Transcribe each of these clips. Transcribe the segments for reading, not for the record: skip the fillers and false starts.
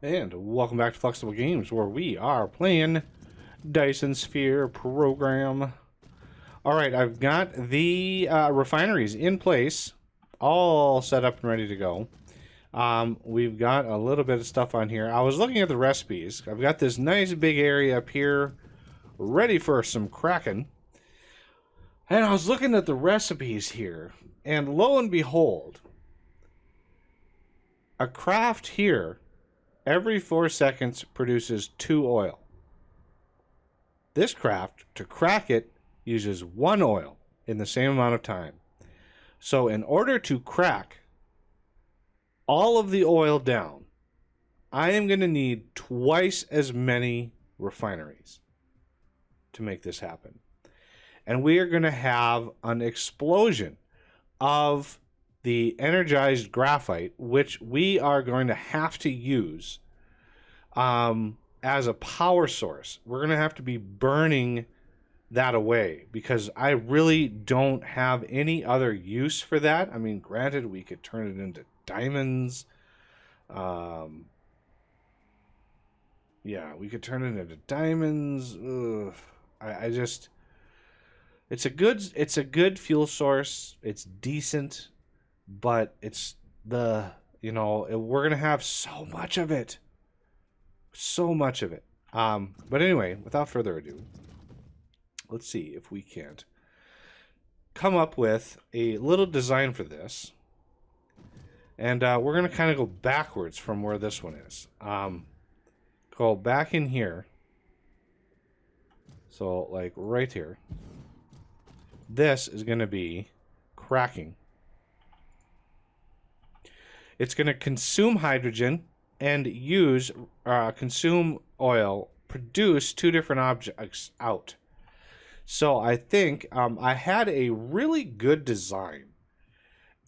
And welcome back to Flexible Games, where we are playing Dyson Sphere program. Alright, I've got the refineries in place, all set up and ready to go. We've got a little bit of stuff on here. I was looking at the recipes. I've got this nice big area up here, ready for some cracking. And I was looking at the recipes here, and lo and behold, a craft here every 4 seconds produces 2 oil. This craft, to crack it, uses 1 oil in the same amount of time. So in order to crack all of the oil down, I am going to need twice as many refineries to make this happen. And we are going to have an explosion of the energized graphite, which we are going to have to use as a power source. We're going to have to be burning that away because I really don't have any other use for that. I mean, granted, we could turn it into diamonds. Yeah, we could turn it into diamonds. Ugh. I just, it's a good fuel source. It's decent, but it's we're gonna have so much of it. But anyway, without further ado, let's see if we can't come up with a little design for this. And we're going to kind of go backwards from where this one is. Go back in here. So, like right here. This is going to be cracking. It's going to consume hydrogen and consume oil, produce 2 different objects out. So I think I had a really good design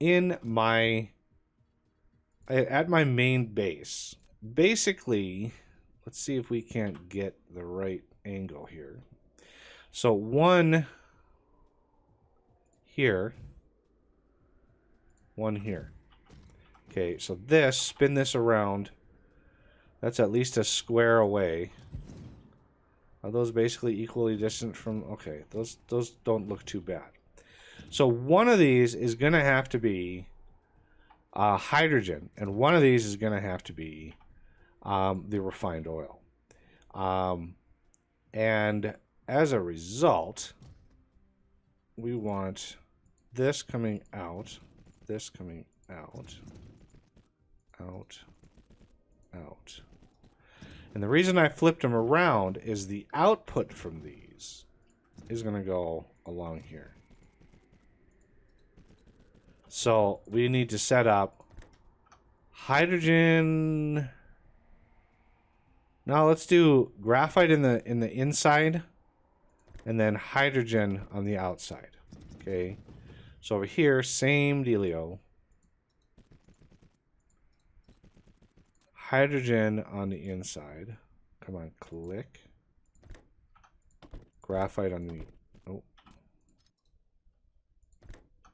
at my main base. Basically, let's see if we can't get the right angle here. So 1 here, 1 here. Okay, so spin this around. That's at least a square away. Are those basically equally distant from... Okay, those don't look too bad. So one of these is going to have to be hydrogen, and one of these is going to have to be the refined oil. And as a result, we want this coming out, this coming out, out, out. And the reason I flipped them around is the output from these is going to go along here. So we need to set up hydrogen. Now let's do graphite in the inside and then hydrogen on the outside. Okay. So over here, same dealio. Hydrogen on the inside. Come on, click. Graphite on the... Oh.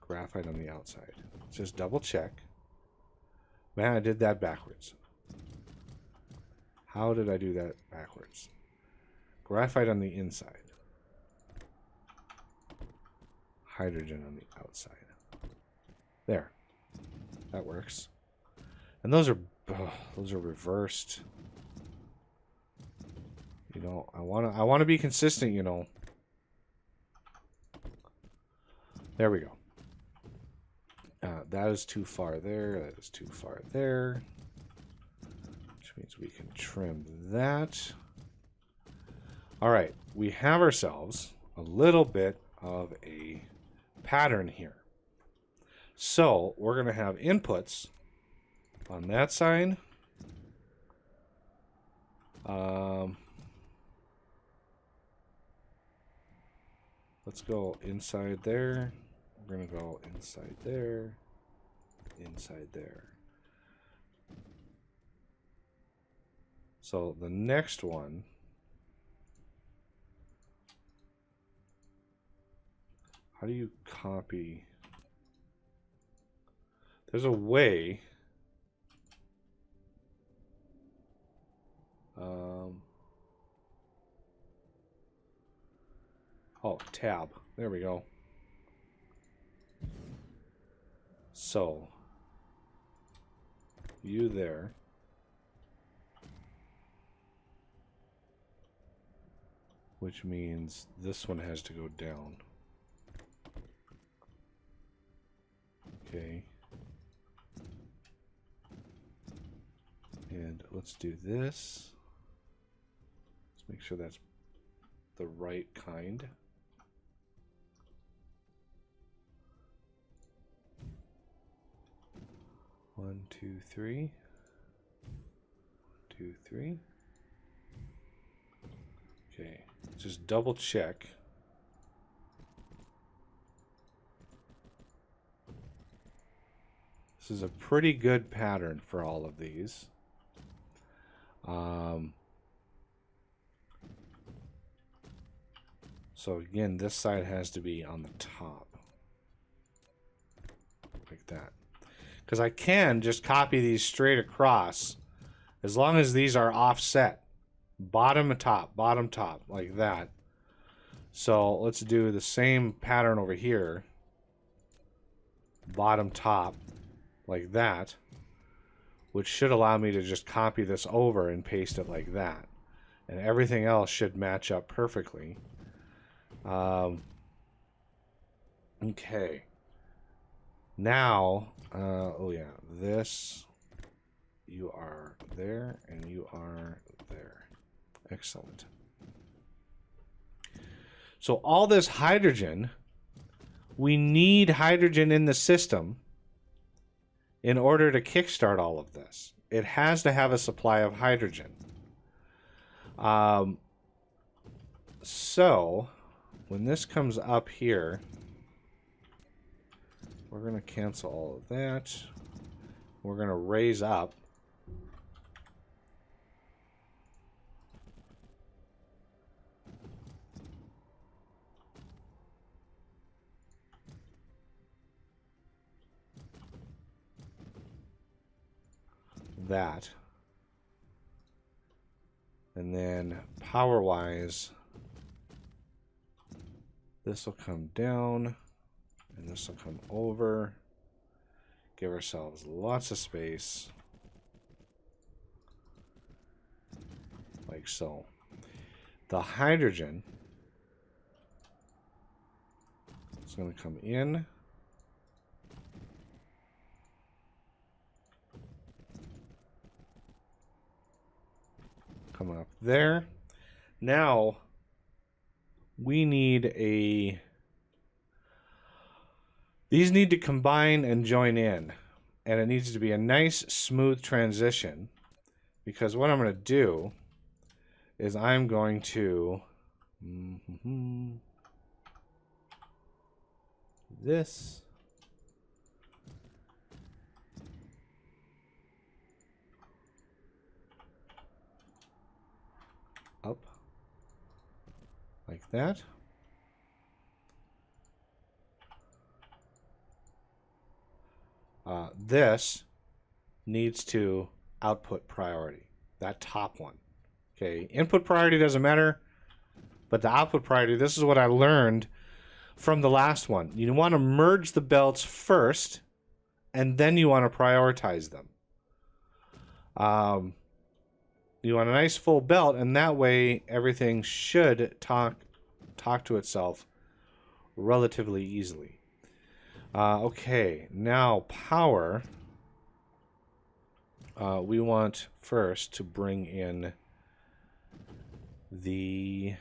Graphite on the outside. Let's just double check. Man, I did that backwards. How did I do that backwards? Graphite on the inside. Hydrogen on the outside. There. That works. And those are reversed. You know, I want to be consistent, you know. There we go. That is too far there. That is too far there. Which means we can trim that. All right, we have ourselves a little bit of a pattern here. So we're going to have inputs on that side. Let's go inside there. We're going to go inside there, inside there. So the next one, how do you copy? There's a way Oh, tab. There we go. So, you there. Which means this one has to go down. Okay. And let's do this. Let's make sure that's the right kind. One, two, three. 2, 3. Okay, just double check. This is a pretty good pattern for all of these. So again, this side has to be on the top. Like that. Because I can just copy these straight across as long as these are offset. Bottom and top, like that. So let's do the same pattern over here. Bottom, top, like that. Which should allow me to just copy this over and paste it like that. And everything else should match up perfectly. Okay. Now, oh yeah, this, you are there, and you are there. Excellent. So all this hydrogen, we need hydrogen in the system in order to kickstart all of this. It has to have a supply of hydrogen. So when this comes up here, we're going to cancel all of that. We're going to raise up. That. And then power-wise, this will come down, and this will come over. Give ourselves lots of space. Like so. The hydrogen is going to come in. Come up there. Now we need a, these need to combine and join in, and it needs to be a nice smooth transition, because what I'm going to do is I'm going to this up like that. This needs to output priority, that top one. Okay, input priority doesn't matter, but the output priority, this is what I learned from the last one. You want to merge the belts first, and then you want to prioritize them. You want a nice full belt, and that way everything should talk to itself relatively easily. Okay, now power. We want first to bring in the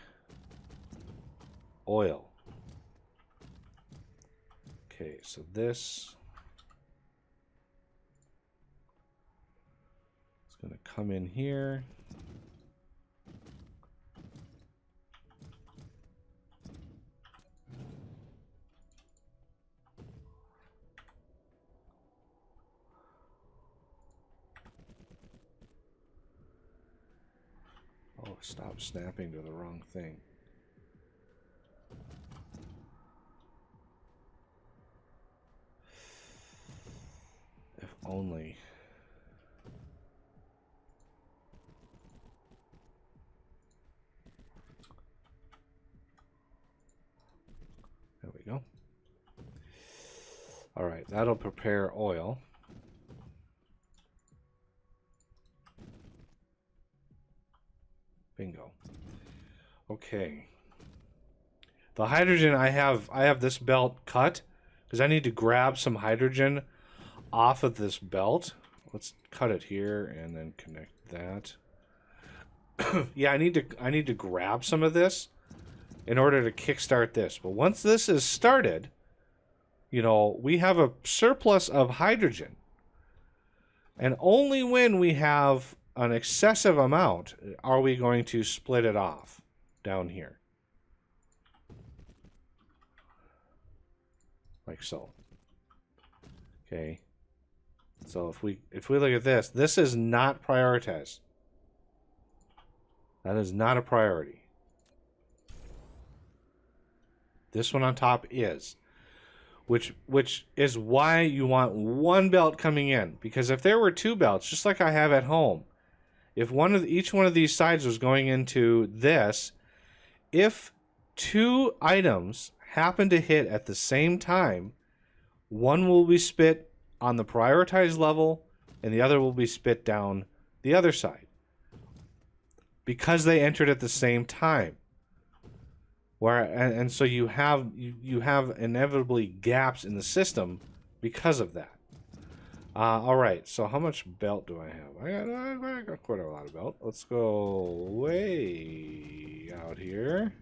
oil. Okay, so this is going to come in here. Oh, stop snapping to the wrong thing. If only. All right, that'll prepare oil. Bingo. Okay. The hydrogen, I have this belt cut because I need to grab some hydrogen off of this belt. Let's cut it here and then connect that. Yeah, I need to grab some of this in order to kickstart this. But once this is started, you know, we have a surplus of hydrogen. And only when we have an excessive amount are we going to split it off down here. Like so. Okay. So if we look at this, this is not prioritized. That is not a priority. This one on top is. Which is why you want one belt coming in. Because if there were two belts, just like I have at home, if each one of these sides was going into this, if two items happen to hit at the same time, one will be spit on the prioritized level and the other will be spit down the other side. Because they entered at the same time. And so you have inevitably gaps in the system because of that. All right, so how much belt do I have? I got quite a lot of belt. Let's go way out here.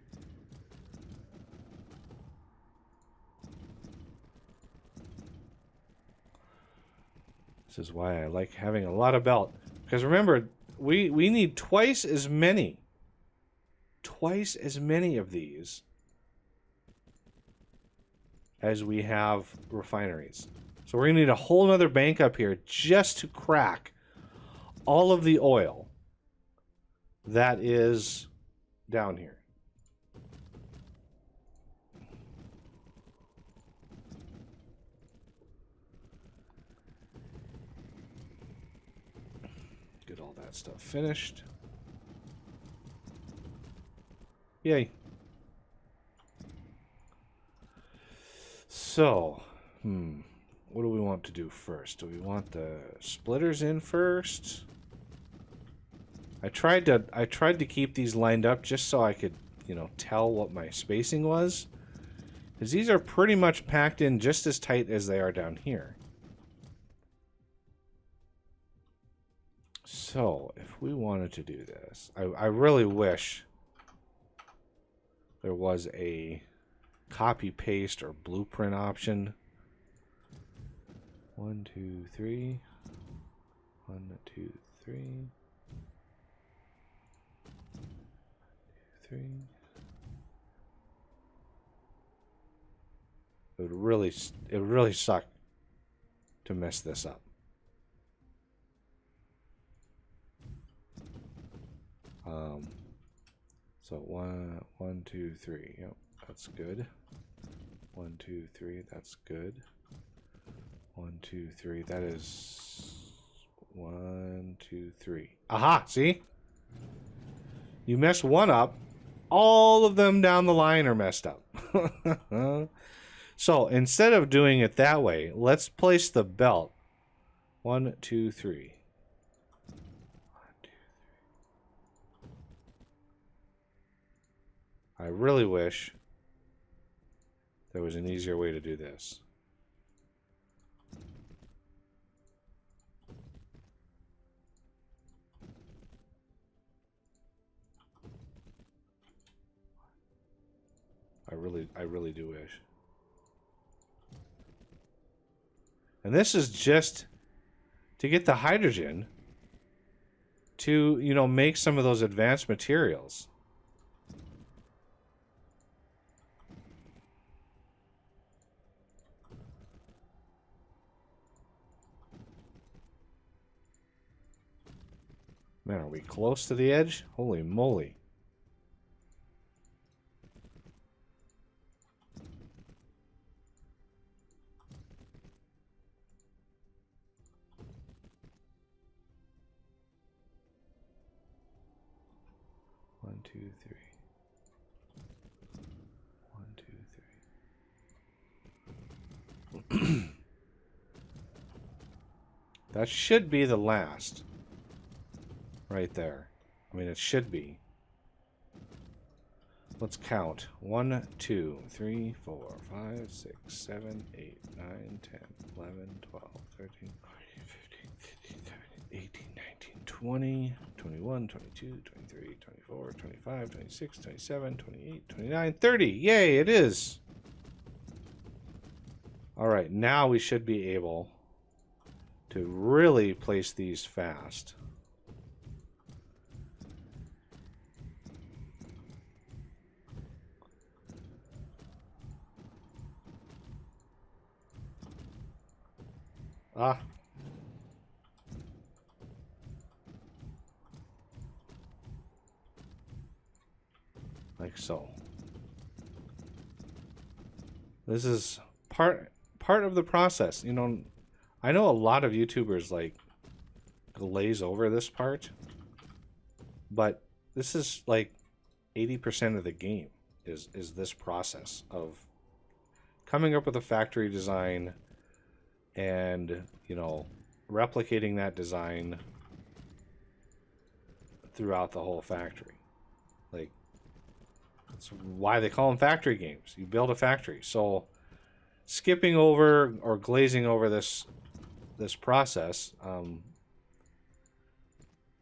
This is why I like having a lot of belt. Because remember, we need twice as many of these as we have refineries. So we're going to need a whole nother bank up here just to crack all of the oil that is down here. Get all that stuff finished. Yay. So, what do we want to do first? Do we want the splitters in first? I tried to keep these lined up just so I could, you know, tell what my spacing was. Because these are pretty much packed in just as tight as they are down here. So, if we wanted to do this, I really wish there was a copy paste or blueprint option. 1, 2, 3. 1, 2, 3. 3. It would really suck to mess this up. So 1, 2, 3. Yep, that's good. 1, 2, 3. That's good. 1, 2, 3. That is 1, 2, 3. Aha! See? You mess one up, all of them down the line are messed up. So instead of doing it that way, let's place the belt. 1, 2, 3. I really wish there was an easier way to do this. I really do wish. And this is just to get the hydrogen to, you know, make some of those advanced materials. Man, are we close to the edge? Holy moly. One, two, three. 1, 2, 3. That should be the last. Right there. I mean, it should be. Let's count. 1, 2, 3, 4, 5, 6, 7, 8, 9, 10, 11, 12, 13, 14, 15, 16, 17, 18, 19, 20, 21, 22, 23, 24, 25, 26, 27, 28, 29, 30. Yay, it is. All right, now we should be able to really place these fast. Ah. Like so. This is part of the process. You know, I know a lot of YouTubers like glaze over this part, but this is like 80% of the game is this process of coming up with a factory design and, you know, replicating that design throughout the whole factory. Like, that's why they call them factory games. You build a factory. So skipping over or glazing over this process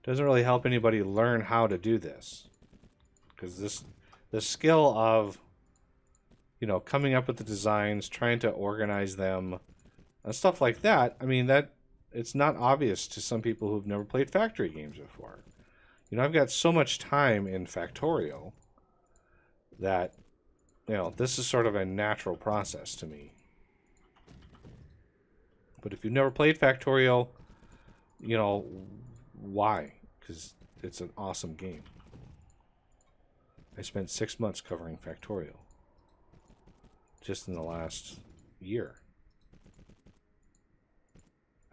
doesn't really help anybody learn how to do this, because the skill of, you know, coming up with the designs, trying to organize them and stuff like that, I mean, that it's not obvious to some people who've never played factory games before. You know, I've got so much time in Factorio that, you know, this is sort of a natural process to me. But if you've never played Factorio, you know, why? Because it's an awesome game. I spent 6 months covering Factorio just in the last year.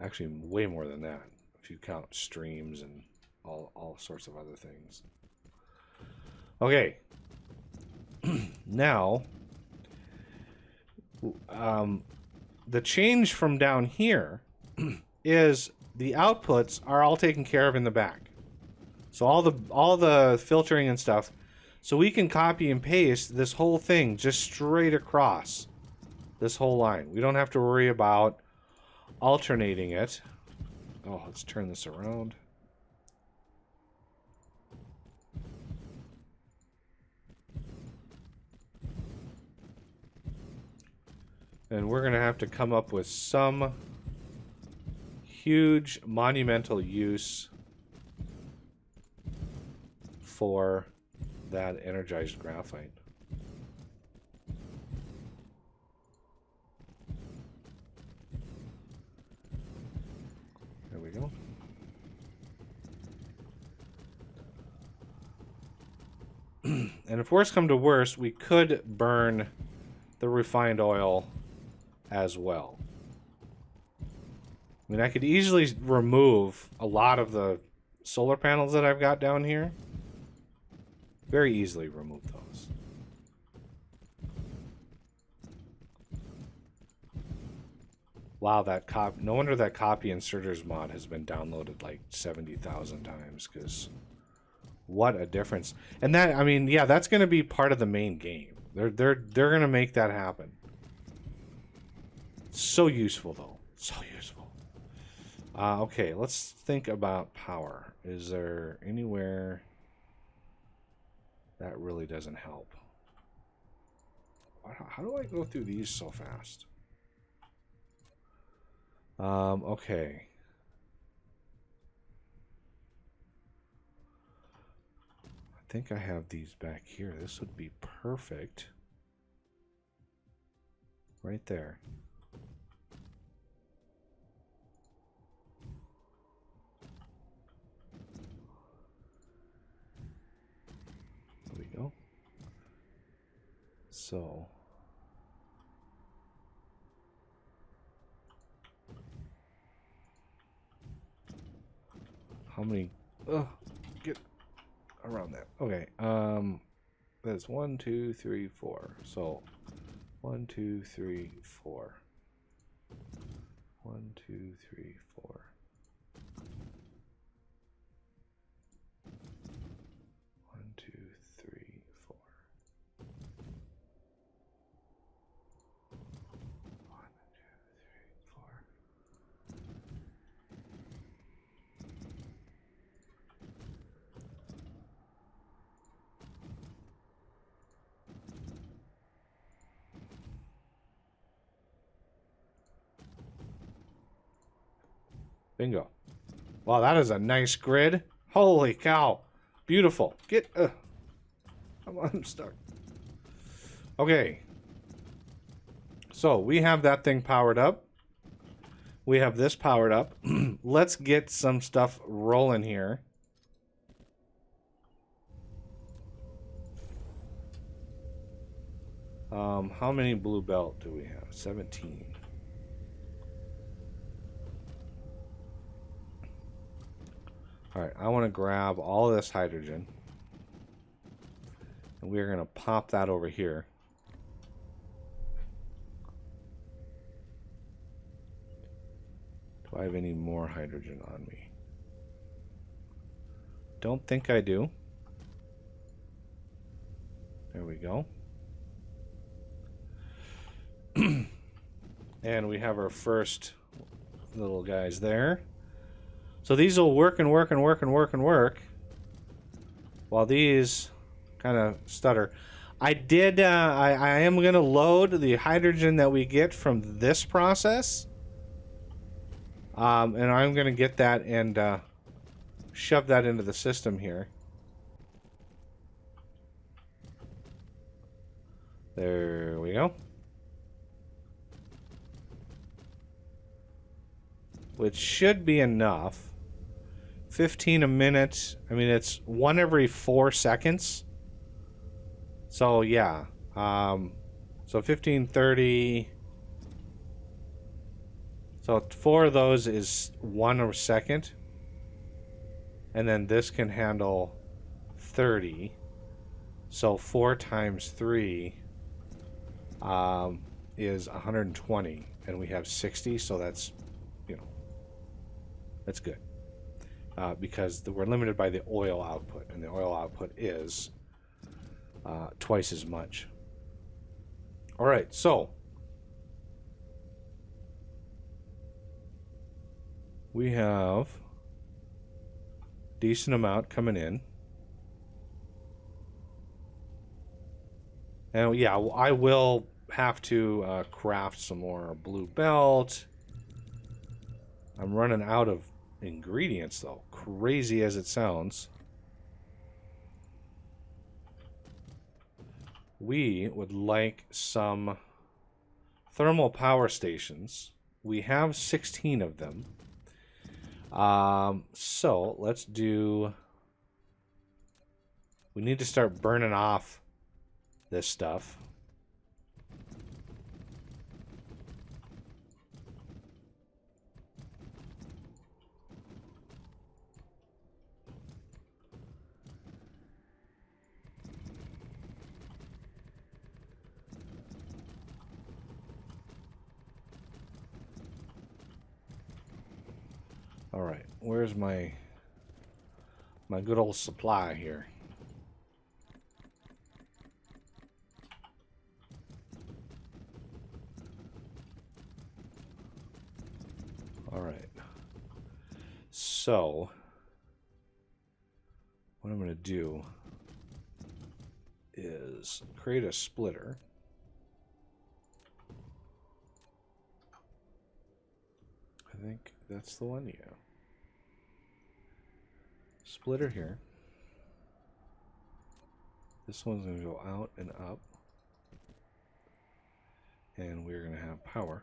Actually, way more than that, if you count streams and all sorts of other things. Okay. Now, the change from down here is the outputs are all taken care of in the back. So all the filtering and stuff. So we can copy and paste this whole thing just straight across this whole line. We don't have to worry about alternating it. Oh, let's turn this around. And we're going to have to come up with some huge monumental use for that energized graphite. There we go. And if worse come to worse, we could burn the refined oil as well. I mean, I could easily remove a lot of the solar panels that I've got down here. Very easily remove those. Wow, no wonder that copy inserters mod has been downloaded like 70,000 times, because what a difference. And that, I mean, yeah, that's going to be part of the main game. They're going to make that happen. So useful, though. So useful. Okay, let's think about power. Is there anywhere that really doesn't help? How do I go through these so fast? Okay. I think I have these back here. This would be perfect. Right there. There we go. So how many get around that? Okay. That's 1, 2, 3, 4. So 1, 2, 3, 4. 1, 2, 3, 4. Bingo. Wow, that is a nice grid. Holy cow. Beautiful. Get... I'm stuck. Okay. So, we have that thing powered up. We have this powered up. Let's get some stuff rolling here. How many blue belt do we have? 17. Alright, I want to grab all of this hydrogen. And we're going to pop that over here. Do I have any more hydrogen on me? Don't think I do. There we go. And we have our first little guys there. So these will work and work and work and work and work, while these kind of stutter. I am going to load the hydrogen that we get from this process. And I'm going to get that and shove that into the system here. There we go. Which should be enough. 15 a minute. I mean, it's 1 every 4 seconds. So, yeah. So 15, 30. So 4 of those is 1 a second. And then this can handle 30. So 4 times 3 is 120. And we have 60, so that's, you know, that's good. Because we're limited by the oil output, and the oil output is twice as much. All right, so we have decent amount coming in. And yeah, I will have to craft some more blue belt. I'm running out of ingredients, though, crazy as it sounds. We would like some thermal power stations. We have 16 of them. So let's do... We need to start burning off this stuff. All right, where's my good old supply here? All right. So what I'm going to do is create a splitter. I think that's the one, yeah. Splitter here. This one's going to go out and up. And we're going to have power.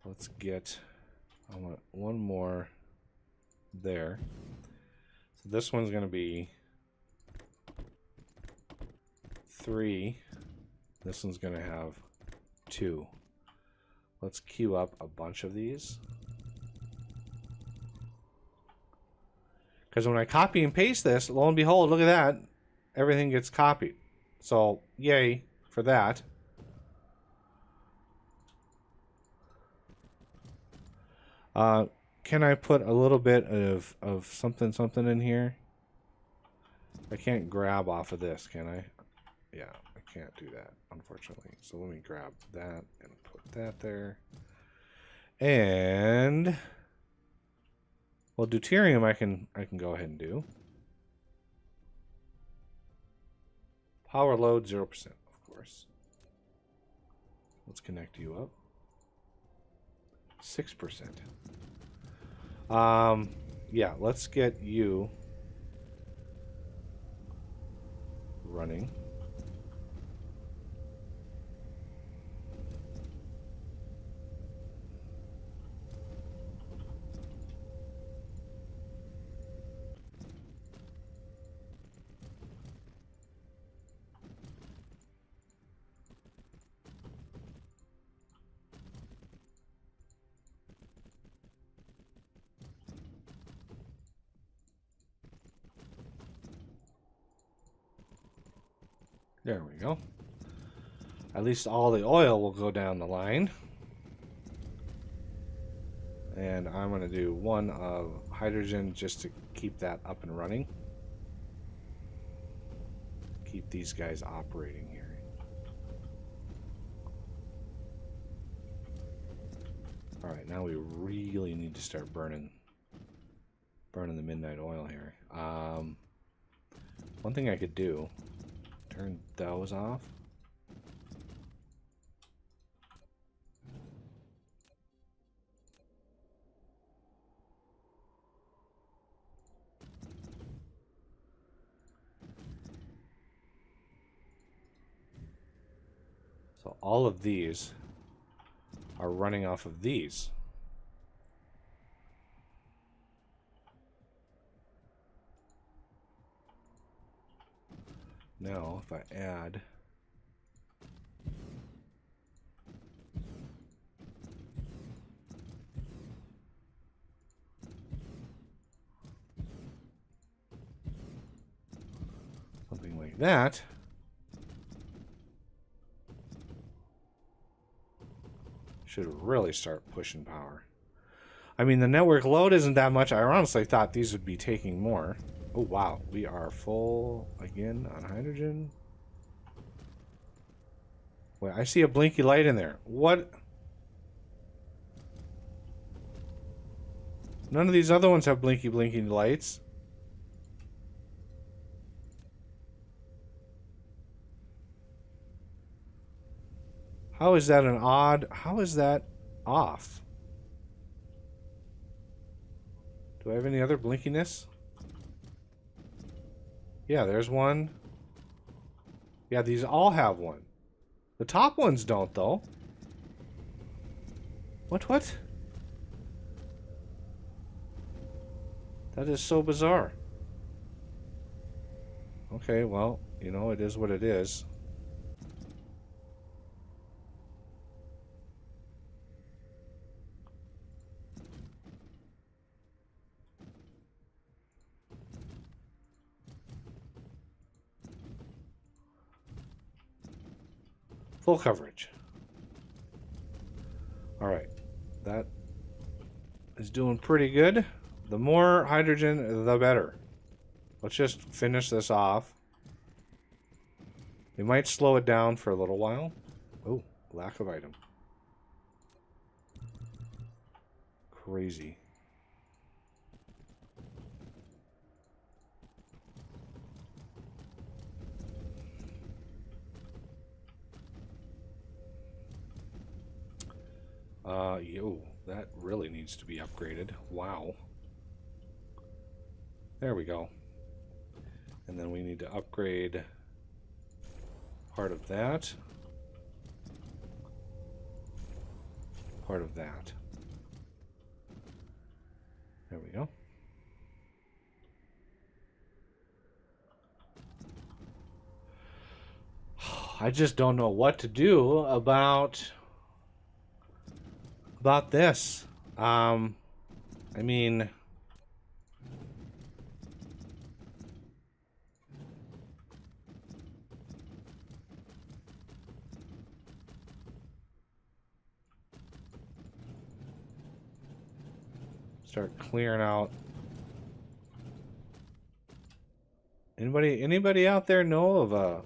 Let's get, I want one more there. So this one's going to be 3. This one's going to have 2. Let's queue up a bunch of these. Because when I copy and paste this, lo and behold, look at that. Everything gets copied. So, yay for that. Can I put a little bit of something in here? I can't grab off of this, can I? Yeah, I can't do that, unfortunately. So let me grab that and put that there. And well, deuterium I can go ahead and do. Power load 0%, of course. Let's connect you up. 6%. Yeah, let's get you running. There we go. At least all the oil will go down the line. And I'm going to do one of hydrogen just to keep that up and running. Keep these guys operating here. All right, now we really need to start burning the midnight oil here. One thing I could do, turn those off. So all of these are running off of these. Now, if I add something like that, should really start pushing power. I mean, the network load isn't that much. I honestly thought these would be taking more. Oh, wow. We are full again on hydrogen. Wait, I see a blinky light in there. What? None of these other ones have blinky lights. How is that an odd? How is that off? Do I have any other blinkiness? Yeah, there's one. Yeah, these all have one. The top ones don't, though. What? That is so bizarre. Okay, well, you know, it is what it is. Full coverage. All right, that is doing pretty good. The more hydrogen, the better. Let's just finish this off. We might slow it down for a little while. Oh, lack of item. Crazy. Yo, that really needs to be upgraded. Wow. There we go. And then we need to upgrade part of that. Part of that. There we go. I just don't know what to do about this. I mean, start clearing out. Anybody out there know of a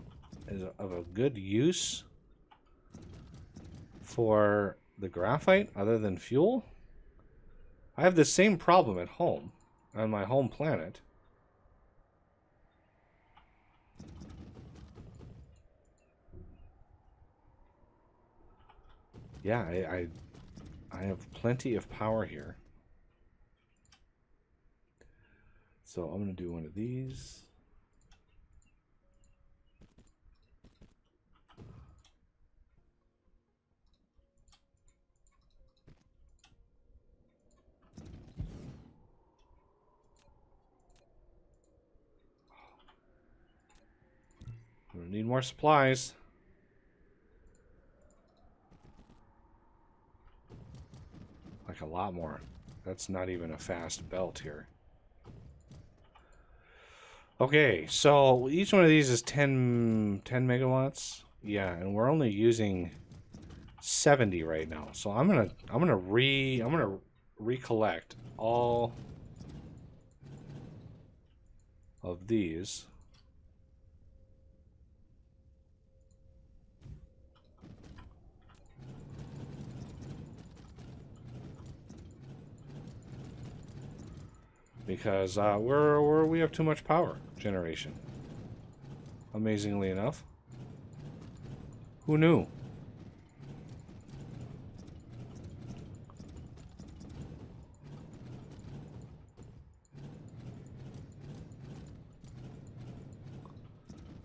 good use for the graphite other than fuel? I have the same problem at home on my home planet. Yeah, I have plenty of power here. So I'm going to do one of these. I'm going to need more supplies. Like a lot more. That's not even a fast belt here. Okay, so each one of these is 10 megawatts. Yeah, and we're only using 70 right now. So I'm gonna recollect all of these. Because we have too much power generation. Amazingly enough. Who knew?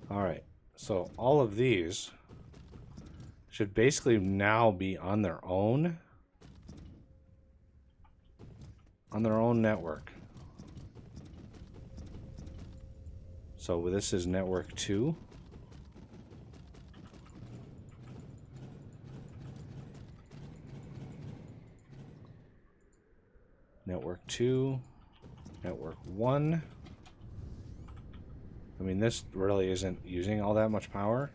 Alright, so all of these should basically now be on their own network. So this is network 2. Network 2. Network 1. I mean, this really isn't using all that much power.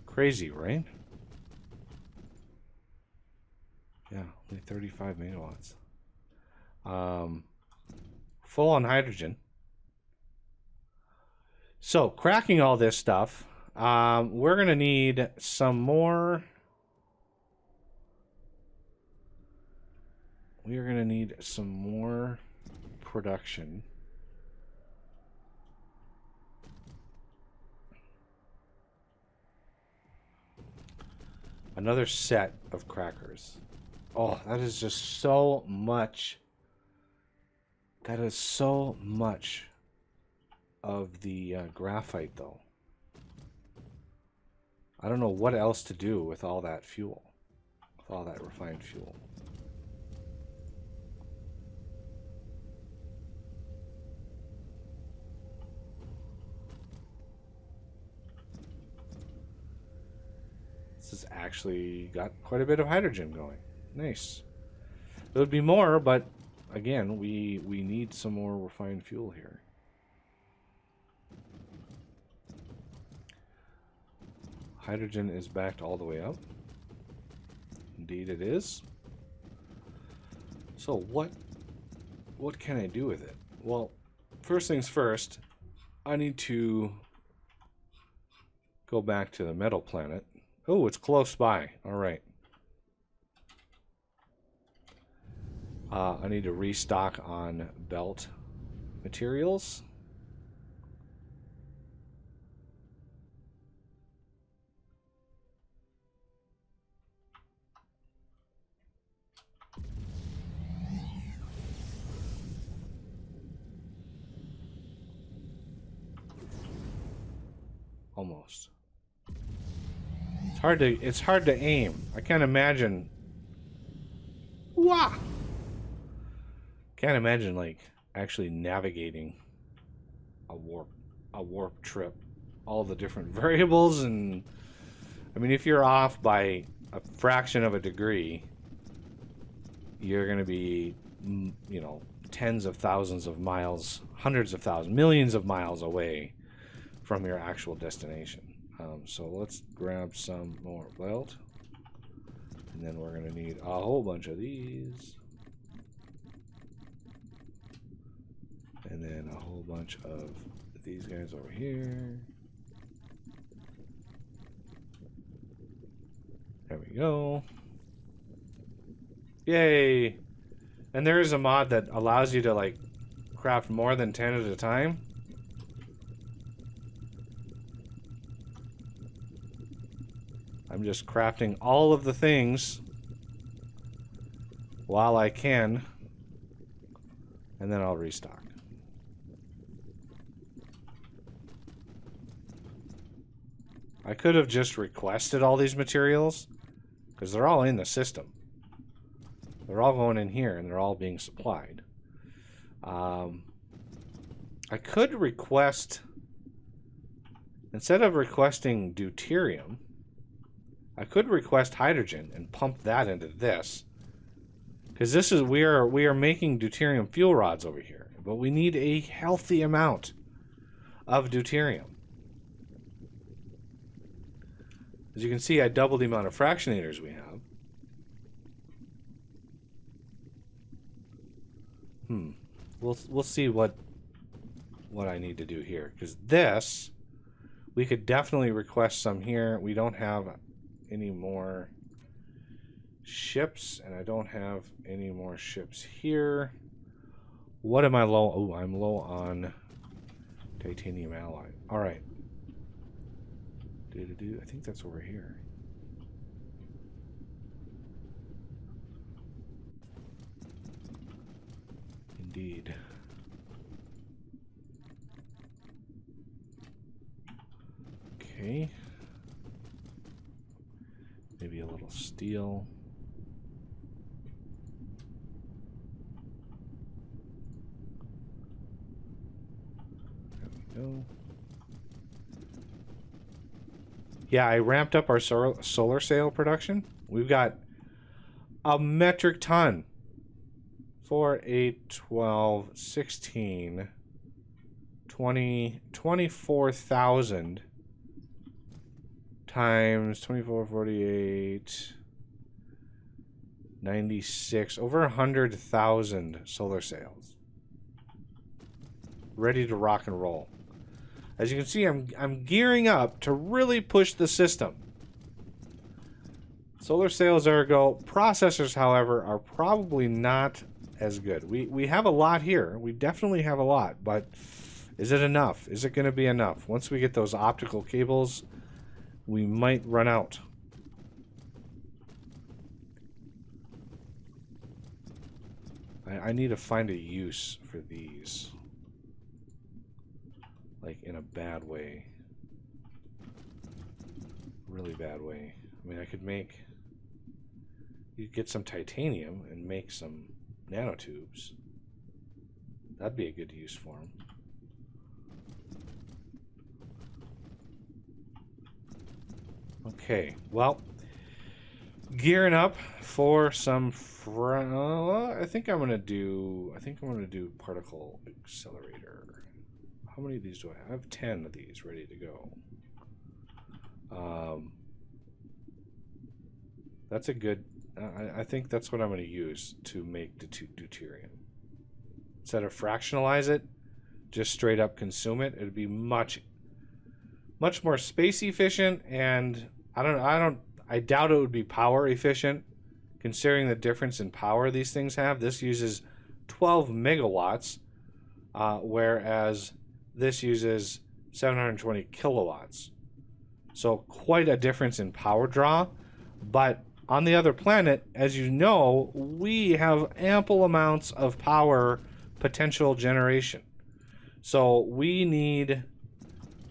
Crazy, right? Yeah, only 35 megawatts. Full on hydrogen. So, cracking all this stuff, we're going to need some more. We are going to need some more production. Another set of crackers. Oh, that is just so much. That is so much of the graphite, though. I don't know what else to do with all that fuel. With all that refined fuel. This has actually got quite a bit of hydrogen going. Nice. It would be more, but again, we need some more refined fuel here. Hydrogen is backed all the way up. Indeed it is. So what can I do with it? Well, first things first, I need to go back to the metal planet. Oh, it's close by. All right. I need to restock on belt materials. Almost. It's hard to aim. I can't imagine. Wah! Can't imagine like actually navigating a warp trip, all the different variables, and I mean if you're off by a fraction of a degree, you're going to be, you know, tens of thousands of miles, hundreds of thousands, millions of miles away from your actual destination. So let's grab some more belt, and then we're going to need a whole bunch of these. And then a whole bunch of these guys over here. There we go. Yay! And there is a mod that allows you to like craft more than 10 at a time. I'm just crafting all of the things while I can, and then I'll restock. I could have just requested all these materials, because they're all in the system. They're all going in here, and they're all being supplied. I could request, instead of requesting deuterium, I could request hydrogen and pump that into this. Because this is, we are making deuterium fuel rods over here, but we need a healthy amount of deuterium. As you can see, I doubled the amount of fractionators we have. We'll see what I need to do here, because this we could definitely request some here. We don't have any more ships, and I don't have any more ships here. What am I low? Oh, I'm low on titanium alloy. All right. I think that's over here. Indeed. Okay. Maybe a little steel. There we go. Yeah, I ramped up our solar sail production. We've got a metric ton. 4, 8, 12, 16, 20, 24,000 times 24, 48, 96, over 100,000 solar sails. Ready to rock and roll. As you can see, I'm gearing up to really push the system. Solar sails are a go. Processors, however, are probably not as good. We have a lot here. We definitely have a lot, but is it enough? Is it going to be enough? Once we get those optical cables, we might run out. I need to find a use for these. Like, in a bad way. Really bad way. I mean, I could make... You could get some titanium and make some nanotubes. That'd be a good use for them. Okay, well, gearing up for some. I think I'm gonna do particle accelerator. How many of these do I have? I have 10 of these ready to go. That's a good. I think that's what I'm going to use to make the deuterium. Instead of fractionalize it, just straight up consume it. It'd be much more space efficient, and I doubt it would be power efficient, considering the difference in power these things have. This uses 12 megawatts, whereas this uses 720 kilowatts. So quite a difference in power draw, but on the other planet, as you know, we have ample amounts of power potential generation. So we need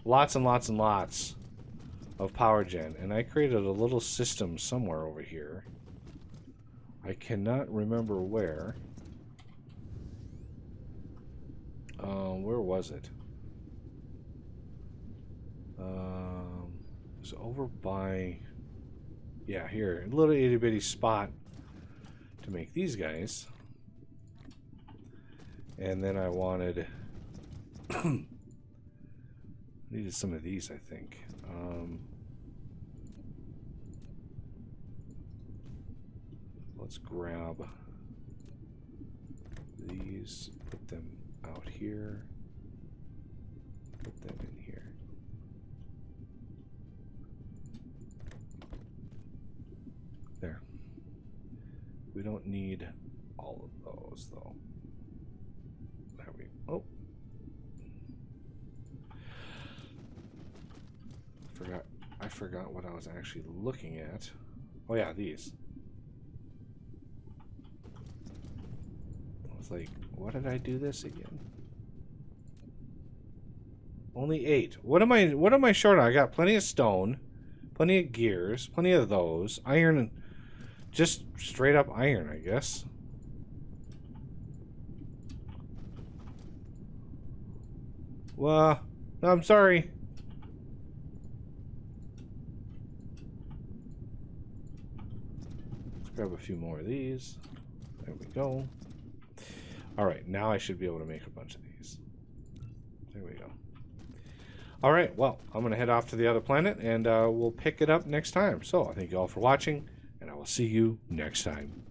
lots and lots and lots of power gen. And I created a little system somewhere over here. I cannot remember where. Where was it? It was over by... Yeah, here, a little itty bitty spot to make these guys. And then I wanted... needed some of these, I think. Let's grab these, put them out here, put them in here. There. We don't need all of those, though. There we go. Oh. I forgot what I was actually looking at. Oh yeah, these. I was like, what did I do this again? Only 8. What am I short on? I got plenty of stone, plenty of gears, plenty of those. Iron, just straight up iron, I guess. Well, no, I'm sorry. Let's grab a few more of these. There we go. Alright, now I should be able to make a bunch of these. There we go. Alright, well, I'm going to head off to the other planet, and we'll pick it up next time. So, I thank you all for watching, and I will see you next time.